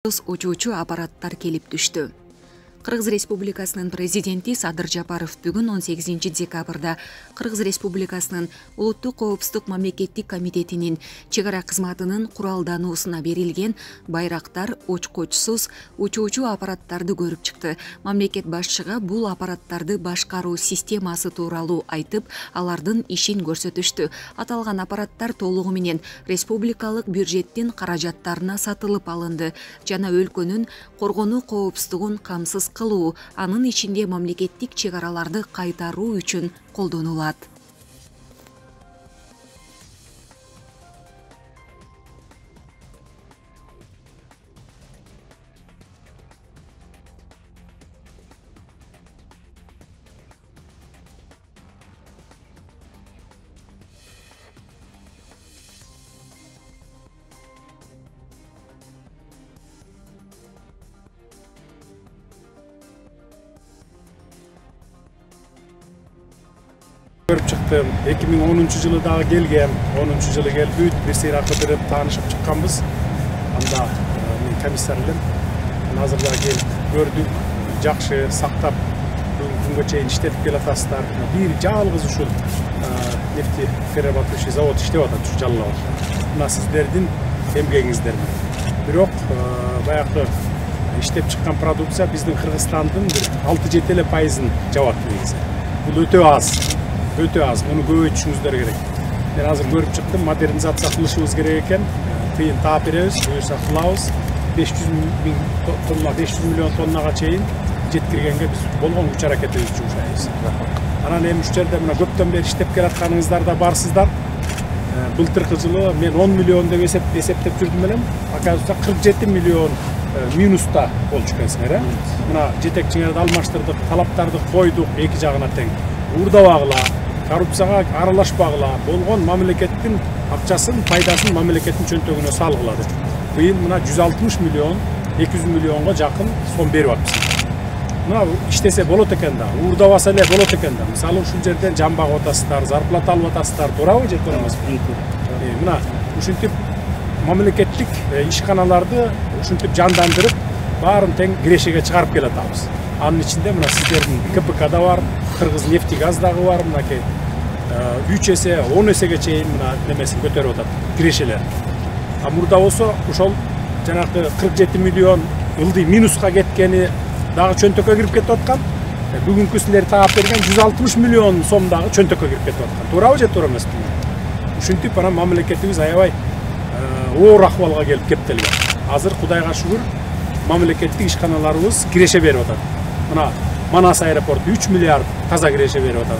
Учуучу аппараттар келип түштү. Кыргыз Республикасынын президенти Садыр Жапаров бүгүн 18 декабрда Кыргыз Республикасынын Улуттук коопсуздук мамлекеттик комитетинин чек ара кызматынын куралдануусуна берилген байрактар очкочсуз учуучу аппараттарды көрүп чыкты. Мамлекет башчыга бул аппараттарды башкаруу системасы тууралуу айтып, алардын ишин көрсөтүштү. Аталган аппараттар толугу менен республикалык бюджеттин каражаттарына сатылып алынды жана өлкөнүн коргонуу коопсуздугун камсыз кылуу, анын ичинде мамлекеттик чек араларды кайтаруу үчүн колдонулат. Көрүп чыктым. 2010 дагы келгем. 10 жылы келип бүт бир сыйракы берип таанышып чыкканбыз. Анда мен комиссар элем. Азыр дагы келип көрдүк. Жакшы сактап күнгө чейин иштетип келатасыздар. Бир жалгыз ушул нефтеперерабатывающий завод иштеп атат ушу Жалал Абадта. Мына сиздердин эмгегиңиздер. Бирок баягы иштеп чыккан продукция биздин Кыргызстандын бир 6-7% жабат негизи. Бул өтө аз. Муну көбөйтүшүңүздөр керек. Мен азыр көрүп чыктым, модернизация кылышыбыз керек экен. Тыйын таап беребиз, буюрса кылабыз. 500 миллион тоннага чейин жеткиргенге биз болгон күч аракетибизди жумшайбыз. Анан эми ушул жерде мына көптөн бери иштеп келатканыңыздар да барсыздар. Былтыркы жылы мен 10 миллион деп эсептеп жүрдүм элем. Оказывается 47 миллион минуста болчу экенсиңер, Мына жетекчиңерди алмаштырдык, талаптарды койдук эки жагына тең. Уурдабагыла, коррупцияга аралашпагыла, болгон мамлекеттин акчасын, пайдасын мамлекеттин чөнтөгүнө салгыла деп. Быйыл мына 160 миллион, 200 миллионго жакын сом берип атпыз. Мына иштесе болот экен да, уурдабаса эле болот экен да. Мисалы ушул жерден жан багып атасыздар, зарплата алып атасыздар, туурабы же туура эмеспи? Мына ушинтип мамлекеттик ишканаларды ушинтип жандандырып, баарын тең кирешеге чыгарып келатабыз. Анын ичинде мына сиздердин КПК да бар, Кыргыз нефтегаз дагы бар, мынакей 3 эсе, 10 эсеге чейин мына немесин көтөрүп атат, кирешелер. Мурда болсо ошол жанагы 47 миллион ылдый минуска кеткени дагы чөнтөккө кирип кетип аткан. Бүгүнкү силер таап берген 160 миллион сом дагы чөнтөккө кирип кетип аткан. Туурабы же туура эмеспи? Ушинтип анан мамлекетибиз аябай оор акыбалга келип кептелген. Азыр Кудайга шүгүр, мамлекеттик ишканаларыбыз киреше берип атат. Мына Манас аэропорту 3 миллиард таза киреше берип атат.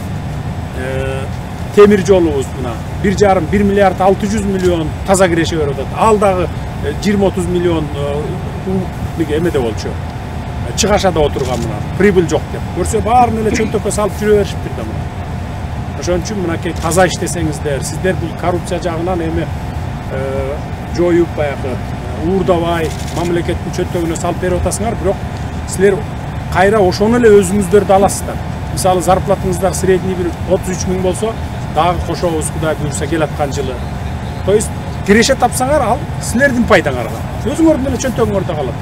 Темир жолубуз мына 1,5 миллиард 600 миллион таза киреше берип атат. Ал дагы 20-30 миллион эмеде болчу. Чыгашада отурган мына прибыль жок деп. Көрсө баарын эле чөнтөккө салып жүрө беришиптир да мына. Ошон үчүн мынакей таза иштесеңиздер, сиздер бул коррупция жагынан эми жоюп баягы уурдабай мамлекеттин чөнтөгүнө салып берип атасыңар, бирок силер кайра ошону эле өзүңүздөрдү аласыздар. Мисалы зарплатаңыздар средний бир 33 000 болсо, дагы кошобуз Кудай буйрса келаткан жылы. То есть киреше тапсаңар, ал силердин пайдаңарга. Өзүңөрдүн эле чөнтөгүңөрдө калат.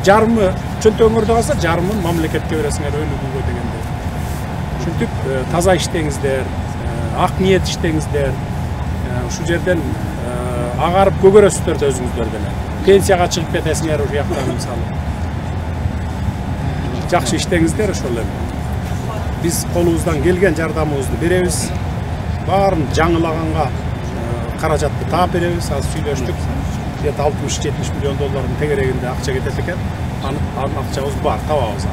Жарымы чөнтөгүңөрдө калса, жарымын мамлекетке бересиңер өлүгүгө дегенде. Ушинтип таза иштеңиздер, ак ниет иштеңиздер. Ушул жерден агарып көгөрөсүздөр да өзүңүздөр деле. Пенсияга чыгып кетесиңер ушул жактан мисалы. Жакшы иштеңиздер ошол эле. Биз колубуздан келген жардамыбызды беребиз. Баарын жаңылаганга каражатты таап беребиз. Азыр сүйлөштүк. Где-то 60-70 миллион доллардын тегерегинде акча кетет экен. Анын акчабыз бар, табабыз.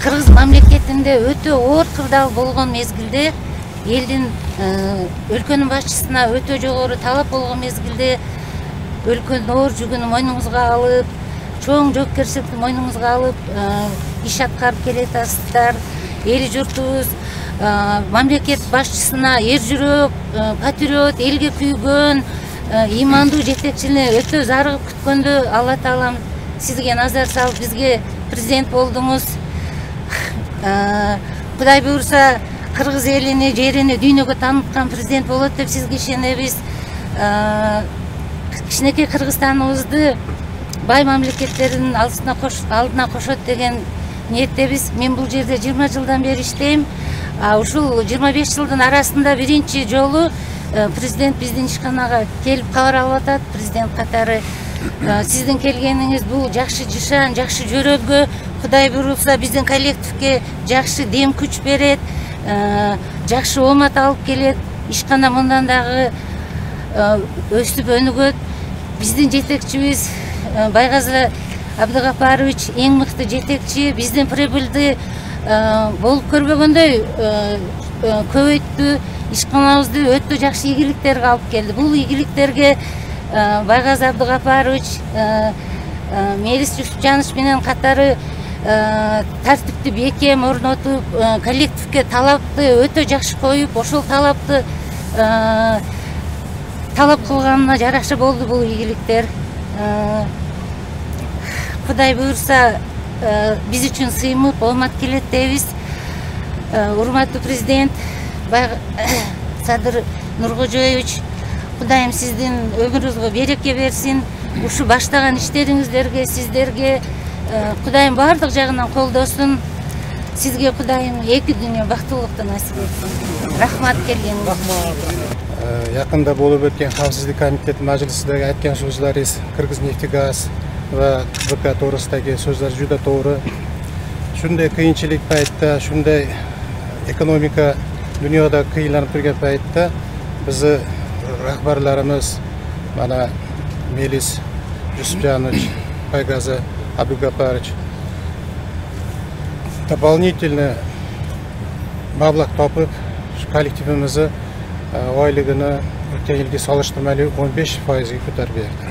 Кыргыз мамлекетинде өтө оор кырдаал болгон мезгилде, элдин өлкөнүн башчысына өтө жогору талап болгон мезгилде, өлкөнүн оор жүгүн мойнуңузга алып, чоң жоопкерчиликти мойнуңузга алып, иш аткарып келатасыздар. Эл журтубуз мамлекет башчысына эр жүрөк, патриот, элге күйгөн, имандуу жетекчини өтө зарыгып күткөндө Алла Таалам сизге назар салып бизге президент болдуңуз. Кудай буйрса Кыргыз элини, жерини дүйнөгө тааныткан президент болот деп сизге ишенебиз. Кичинекей Кыргызстаныбызды бай мамлекеттердин алдына кошот деген ниеттебиз. Мен бул жерде 20 жылдан бери иштейм. Ушул 25 жылдын арасында биринчи жолу президент биздин ишканага келип кабар алып атат. Президент катары сиздин келгениңиз бул жакшы жышан, жакшы жөрөгө, Кудай буйрулса биздин коллективге жакшы дем күч берет, жакшы оомат алып келет. Ишкана мындан дагы өсүп өнүгөт. Биздин жетекчибиз Байгазы Абдыгапарович эң мыкты жетекчи, биздин прибыльди болуп көрбөгөндөй көбөйттү, ишканабызды өтө жакшы ийгиликтерге алып келди. Бул ийгиликтерге Байгазы Абдыгапарович, Мелис Жусупжанович менен катары тартипти бекем орнотуп, коллективге талапты өтө жакшы коюп, ошол талапты талап кылганына жараша болду бул ийгиликтер. Кудай буйрса биз үчүн сыймык, оомат келет дейбиз. Урматтуу президент Садыр Нуркожоевич, Кудайым сиздин өмүрүңүзгө береке берсин. Ушу баштаган иштериңиздерге, сиздерге Кудайым баардык жагынан колдосун. Сизге Кудайым эки дүйнө бактылыкты насип этсин. Рахмат келгениңиз. Yakında bolup ötken Xavfsizlik Komiteti Majlisidagi aytgan so'zlaringiz Qirg'izneftegaz va BK to'g'risidagi so'zlar juda to'g'ri. Shunday qiyinchilik paytda, shunday ekonomika dunyoda qiynalib turgan paytda bizni rahbarlarimiz mana Melis Jusupjanovich, Байгазы Абдыгапарович дополнительно mablag' topib shu kollektivimizni oyligini o'tgan yilgi solishtirmali 15%ga ko'tarib berdi.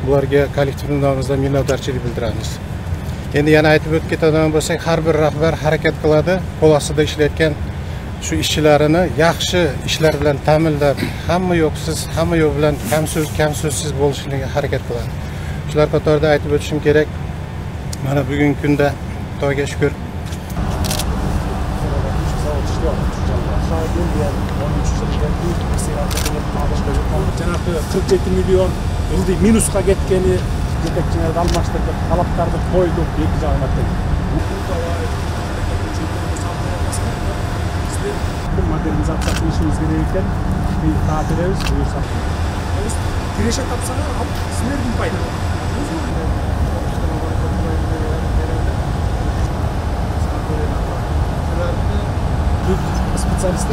Bularga kollektivning nomidan minnatdorchilik bildiramiz. Endi yana aytib o'tib ketadigan bo'lsak, har bir rahbar harakat qiladi, qo'l ostida ishlayotgan shu ishchilarini yaxshi ishlar bilan ta'minlab, hamma yo'q bilan kamso'zsiz bo'lishga harakat qiladi. Shular qatorida aytib o'tishim kerak. Mana bugungi kunda Xudoga shukr Жанагы 47 миллион ылдый минуска кеткени жетекчилерди алмаштырдык, талаптарды койдук, эки жагына тең. Модернизация кылышыбыз керек экен. Биз таатырыбыз, буюрса. Киреше тапсаңар, силердин пайда. Специалисттер